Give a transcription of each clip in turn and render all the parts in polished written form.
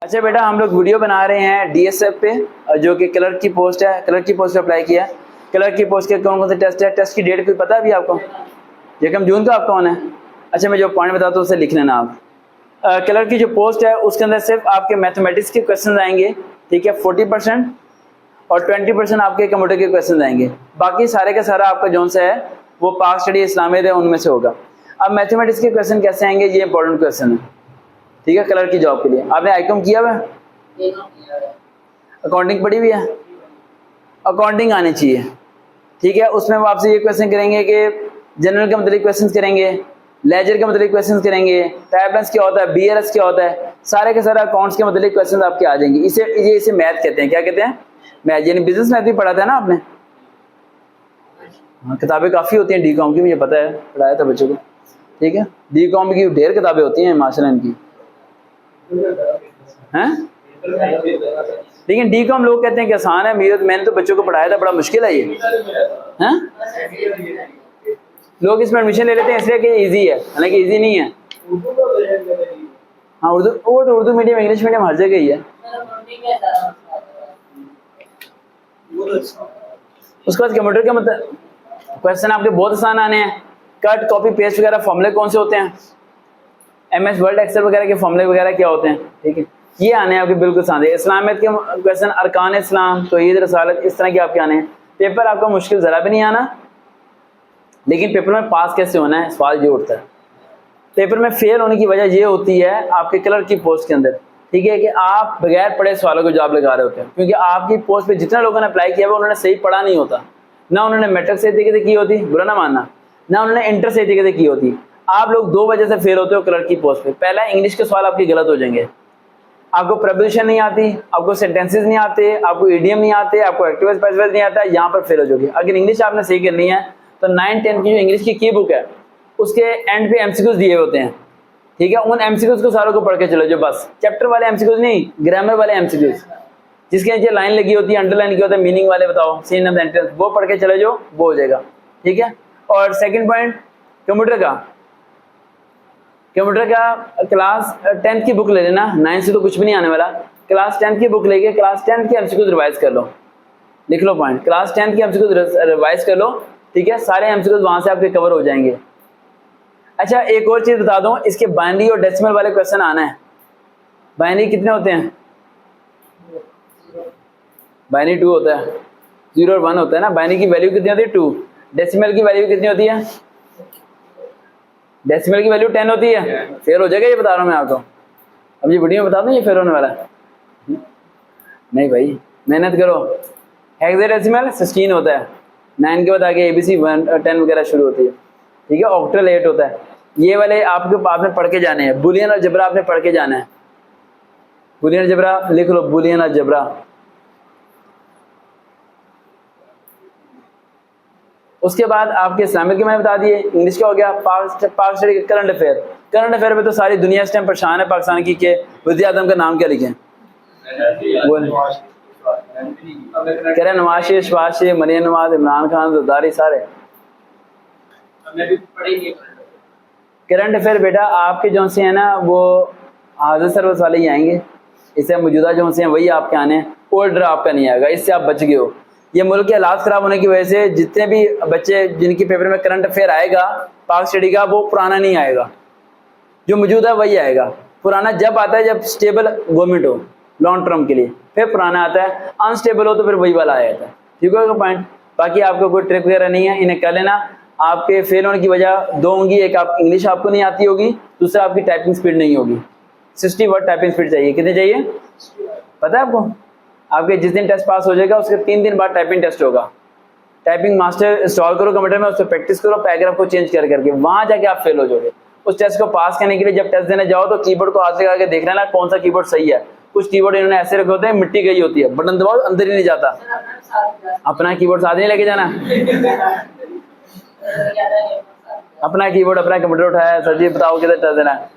अच्छा बेटा, हम लोग वीडियो बना रहे हैं डीएसएफ पे, जो कि क्लर्क की पोस्ट है। क्लर्क की पोस्ट पे अप्लाई किया है। क्लर्क की पोस्ट के कौन कौन से टेस्ट है, टेस्ट की डेट कोई पता है अभी आपको? यकम जून का आपका होना है। अच्छा, मैं जो पॉइंट बताता हूँ उसे लिख लेना आप। क्लर्क की जो पोस्ट है उसके अंदर सिर्फ आपके मैथमेटिक्स के क्वेश्चन आएंगे, ठीक है, 40%, और 20% आपके कंप्यूटर के क्वेश्चन आएंगे। बाकी सारे का सारा आपका जोन से है वो पाक स्टडी इस्लामियत है उनमें से होगा। अब मैथमेटिक्स के क्वेश्चन कैसे आएंगे, ये इंपॉर्टेंट क्वेश्चन है, ठीक है। क्लर्क की जॉब के लिए आपने आईकॉम किया हुआ है, अकाउंटिंग पढ़ी हुई है, अकाउंटिंग आनी चाहिए, ठीक है। उसमें वो आपसे ये क्वेश्चन करेंगे कि जनरल के मतलब क्वेश्चन करेंगे, लेजर के मतलब क्वेश्चन करेंगे, ट्रायल बैलेंस क्या होता है, बीआरएस क्या होता है, सारे के सारे अकाउंट्स के मतलब क्वेश्चन आपके आ जाएंगे। इसे मैथ कहते हैं। क्या कहते हैं? मैथ, यानी बिजनेस मैथ भी पढ़ा था ना आपने। हाँ, किताबें काफ़ी होती हैं डीकॉम की, मुझे पता है, पढ़ाया था बच्चों को, ठीक है। डीकॉम की ढेर किताबें होती हैं माशाल्लाह इनकी, हैं। लेकिन डीकॉम लोग कहते हैं कि आसान है, मैंने तो बच्चों को पढ़ाया था, बड़ा मुश्किल है ये, हैं। लोग इसमें एडमिशन ले लेते हैं इसलिए कि इजी है, हालांकि इजी नहीं है। हाँ, उर्दू, वो तो उर्दू मीडियम इंग्लिश मीडियम हर जगह ही है। उसके बाद कंप्यूटर के मतलब क्वेश्चन आपके बहुत आसान आने हैं। कट, कॉपी, पेस्ट वगैरह फॉर्मूले कौन से होते हैं, एमएस वर्ड, एक्सेल वगैरह के फॉर्मूले वगैरह क्या होते हैं, ठीक है, ये आने हैं आपके बिल्कुल आसान है। इस्लामियत के क्वेश्चन, अरकान इस्लाम, तौहीद, रसालत, इस तरह के आपके आने हैं। पेपर आपका मुश्किल जरा भी नहीं आना, लेकिन पेपर में पास कैसे होना है सवाल ये उठता है। पेपर में फेल होने की वजह ये होती है आपके क्लर्क की पोस्ट के अंदर, ठीक है, कि आप बगैर पढ़े सवालों को जवाब लगा रहे होते हैं। क्योंकि आपकी पोस्ट पे जितने लोगों ने अप्लाई किया हुआ उन्होंने सही पढ़ा नहीं होता, ना उन्होंने मैट्रिक सही तरीके से की होती, बुरा ना मानना, ना उन्होंने इंटर सही तरीके से की होती। आप लोग दो वजह से फेल होते हो क्लर्क की पोस्ट पे। पहला, इंग्लिश के सवाल आपके गलत हो जाएंगे, आपको प्रपोजिशन नहीं आती, आपको सेंटेंसेस नहीं आते, आपको इडियम नहीं आते, आपको एक्टिव वॉइस पैसिव वॉइस नहीं आता, यहाँ पर फेल हो जाओगे। अगर इंग्लिश आपने सही करनी है तो 9-10 की जो इंग्लिश की बुक है उसके एंड पे एमसीक्यूज दिए होते हैं, ठीक है। उन एमसीक्यूज को सारों को पढ़ के चलो, जो बस चैप्टर वाले एमसीक्यूज नहीं, ग्रामर वाले एमसीक्यूज, जिसके नीचे लाइन लगी होती है, अंडरलाइन की होता है, मीनिंग वाले बताओ, सीन ऑफ सेंटेंस, वो पढ़ के चले जो, वो हो जाएगा, ठीक है। और सेकंड पॉइंट, कंप्यूटर का क्लास 10th की बुक ले लेना, 9 से तो कुछ भी नहीं आने वाला। क्लास 10th की बुक लेके क्लास 10th की एमसीक्यूज रिवाइज कर लो, लिख लो पॉइंट, क्लास 10th की एमसीक्यूज रिवाइज कर लो, ठीक है। सारे एमसीक्यूज वहां से आपके कवर हो जाएंगे। अच्छा, एक और चीज बता दूं, इसके बाइनरी और डेसिमल वाले क्वेश्चन आना है। बाइनरी कितने होते हैं? बाइनरी 2 होता है, 0 और 1 होता है ना। बाइनरी की वैल्यू कितनी होती है? 2। डेसिमल की वैल्यू कितनी होती है? डेसिमल की वैल्यू 10 होती है। फेल हो जाएगा, ये बता रहा हूं मैं आपको। अब ये वीडियो में बता दूं, ये फेल होने वाला है नहीं भाई, मेहनत करो। हेक्साडेसिमल 16 होता है, 9 के बाद आगे एबीसी 1 10 वगैरह शुरू होती है, ठीक है। ऑक्टल 8 होता है। ये वाले आपने पढ़ के जाने हैं। बुलियन और जबरा आपने पढ़ के जाना है। बुलियन जबरा लिख लो, बुलियन और जबरा। उसके बाद आपके इस्लामिक के मैंने बता दिए, इंग्लिश का हो गया, पाक study, current affair. Current affair में तो सारी दुनिया इस टाइम परेशान है पाकिस्तान की कि वज़ीर आज़म का नाम क्या लिखें। कह रहे नवाज शरीफ, शहबाज शरीफ, मरियम नवाज, इमरान खान, जरदारी, सारे। करंट अफेयर बेटा आपके जो से है ना वो हाजिर सर्विस वाले ही आएंगे, इससे मौजूदा जो से हैं वही आपके आने हैं। ओल्डर आपका नहीं आएगा, इससे आप बच गए हो। ये मुल्क के हालात खराब होने की वजह से जितने भी बच्चे जिनकी पेपर में करंट अफेयर आएगा पाक स्टडी का, वो पुराना नहीं आएगा, जो मौजूदा वही आएगा। पुराना जब आता है जब स्टेबल गवर्नमेंट हो लॉन्ग टर्म के लिए, फिर पुराना आता है। अनस्टेबल हो तो फिर वही वाला आया था, ठीक है पॉइंट। बाकी आपको कोई ट्रिक वगैरह नहीं है, इन्हें कर लेना। आपके फेल होने की वजह दो होंगी, एक आप इंग्लिश आपको नहीं आती होगी, दूसरा आपकी टाइपिंग स्पीड नहीं होगी। 60 वर्ड टाइपिंग स्पीड चाहिए। कितनी चाहिए पता है आपको? आपके जिस दिन टेस्ट पास हो जाएगा उसके 3 दिन बाद टाइपिंग टेस्ट होगा। टाइपिंग मास्टर इंस्टॉल करो कंप्यूटर में, उससे प्रैक्टिस करो, पैराग्राफ को चेंज करके, वहां जाके आप फेल हो जाओगे। उस टेस्ट को पास करने के लिए जब टेस्ट देने जाओ तो कीबोर्ड को हाथ लगा के देख लेना कौन सा कीबोर्ड सही है। कुछ कीबोर्ड इन्होंने ऐसे रखे होते हैं, मिट्टी गई होती है, बटन दबाओ अंदर ही नहीं जाता। अपना कीबोर्ड साथ नहीं लेके जाना। अपना कीबोर्ड, अपना कंप्यूटर उठाया, सर जी बताओ किधर टेस्ट देना है,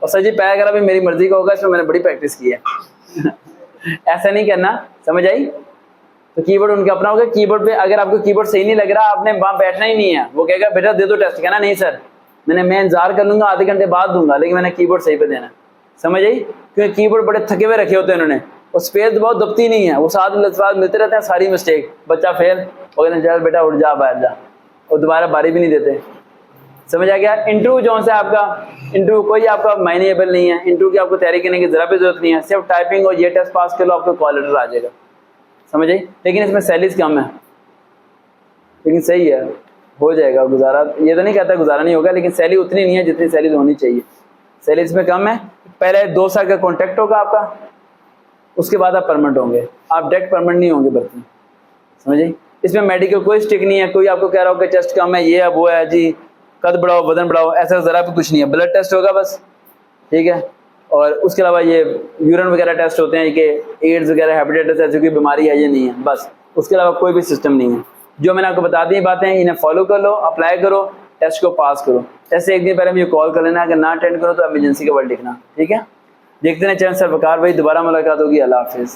और सर जी पैराग्राफ भी मेरी मर्जी का होगा, इसमें मैंने बड़ी प्रैक्टिस की है। ऐसा नहीं करना, समझ आई? तो कीबोर्ड उनका अपना होगा। कीबोर्ड पे अगर आपको कीबोर्ड सही नहीं लग रहा, आपने वहां बैठना ही नहीं है। वो कहेगा बेटा दे दो टेस्ट, कहना नहीं सर मैं इंतजार कर लूंगा, आधे घंटे बाद दूंगा, लेकिन मैंने कीबोर्ड सही पे देना। समझ आई? क्योंकि कीबोर्ड बड़े थके हुए रखे होते हैं इन्होंने, और स्पेस बहुत दबती नहीं है, वो साथ मिलते रहते हैं, सारी मिस्टेक, बच्चा फेल वगैरह, चल बेटा उठ जा बैठ जा, और दोबारा बारी भी नहीं देते। समझ आ गया? इंटरव्यू जो है आपका, इंटरव्यू कोई आपका माइनेबल नहीं है, इंटरव्यू की आपको तैयारी करने की जरा भी जरूरत नहीं है, सिर्फ टाइपिंग और ये टेस्ट पास कर लो, आपको कॉल लेटर आ जाएगा। समझ आई? लेकिन इसमें सैलरीज कम है, लेकिन सही है, हो जाएगा गुजारा। ये तो नहीं कहता गुजारा नहीं होगा, लेकिन सैलरी उतनी नहीं है जितनी सैलरी होनी चाहिए। सैलरी इसमें कम है। पहले 2 साल का कॉन्ट्रैक्ट होगा आपका, उसके बाद आप परमानेंट होंगे, आप डायरेक्ट परमानेंट नहीं होंगे भर्ती। समझ आई? इसमें मेडिकल कोई स्टिक नहीं है, कोई आपको कह रहा हो कि चेस्ट कम है, ये है वो है जी, कद बढ़ाओ वजन बढ़ाओ, ऐसा जरा भी कुछ नहीं है। ब्लड टेस्ट होगा बस, ठीक है, और उसके अलावा ये यूरिन वगैरह टेस्ट होते हैं कि एड्स वगैरह हेपेटाइटिस ऐसी कोई बीमारी है ये नहीं है, बस उसके अलावा कोई भी सिस्टम नहीं है। जो मैंने आपको बता दी बातें, इन्हें फॉलो कर लो, अप्लाई करो, टेस्ट को पास करो। ऐसे एक दिन पहले मुझे कॉल कर लेना, अगर ना अटेंड करो तो इमरजेंसी का वर्ड लिखना, ठीक है। देखते हैं चैनल सर वकार भाई, दोबारा मुलाकात होगी। अल्लाह हाफिज़।